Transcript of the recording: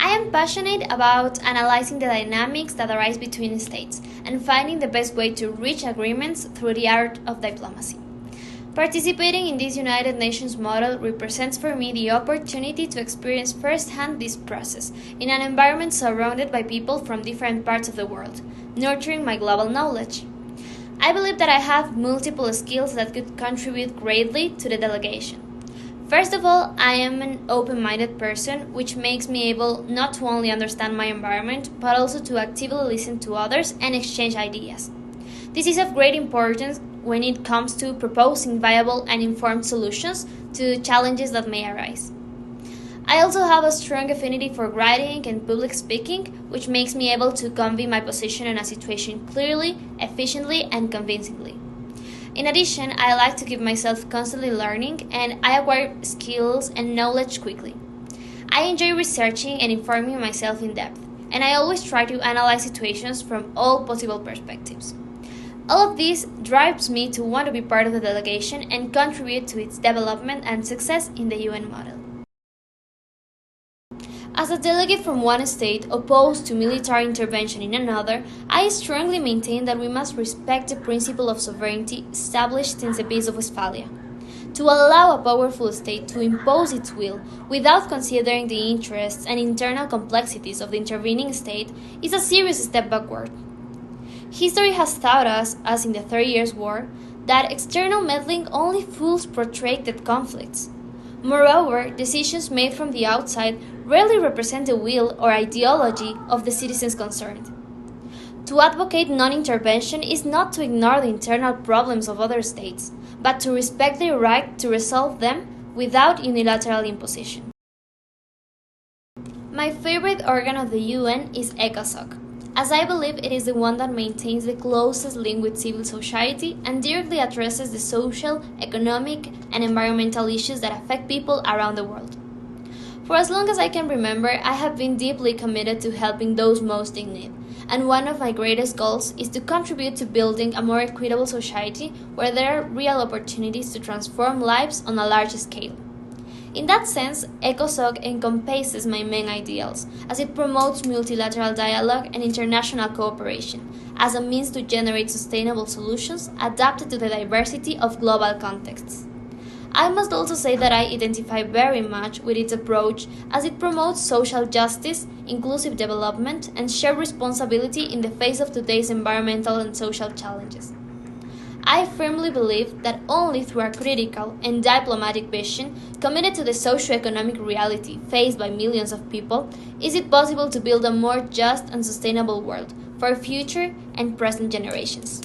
I am passionate about analyzing the dynamics that arise between states and finding the best way to reach agreements through the art of diplomacy. Participating in this United Nations model represents for me the opportunity to experience firsthand this process in an environment surrounded by people from different parts of the world, nurturing my global knowledge. I believe that I have multiple skills that could contribute greatly to the delegation. First of all, I am an open-minded person, which makes me able not to only understand my environment, but also to actively listen to others and exchange ideas. This is of great importance when it comes to proposing viable and informed solutions to challenges that may arise. I also have a strong affinity for writing and public speaking, which makes me able to convey my position in a situation clearly, efficiently, and convincingly. In addition, I like to keep myself constantly learning, and I acquire skills and knowledge quickly. I enjoy researching and informing myself in depth, and I always try to analyze situations from all possible perspectives. All of this drives me to want to be part of the delegation and contribute to its development and success in the UN model. As a delegate from one state opposed to military intervention in another, I strongly maintain that we must respect the principle of sovereignty established since the Peace of Westphalia. To allow a powerful state to impose its will without considering the interests and internal complexities of the intervening state is a serious step backward. History has taught us, as in the 30 Years' War, that external meddling only fuels protracted conflicts. Moreover, decisions made from the outside rarely represent the will or ideology of the citizens concerned. To advocate non-intervention is not to ignore the internal problems of other states, but to respect their right to resolve them without unilateral imposition. My favorite organ of the UN is ECOSOC, as I believe it is the one that maintains the closest link with civil society and directly addresses the social, economic, and environmental issues that affect people around the world. For as long as I can remember, I have been deeply committed to helping those most in need, and one of my greatest goals is to contribute to building a more equitable society where there are real opportunities to transform lives on a large scale. In that sense, ECOSOC encompasses my main ideals, as it promotes multilateral dialogue and international cooperation as a means to generate sustainable solutions adapted to the diversity of global contexts. I must also say that I identify very much with its approach, as it promotes social justice, inclusive development, and shared responsibility in the face of today's environmental and social challenges. I firmly believe that only through a critical and diplomatic vision committed to the socio-economic reality faced by millions of people is it possible to build a more just and sustainable world for future and present generations.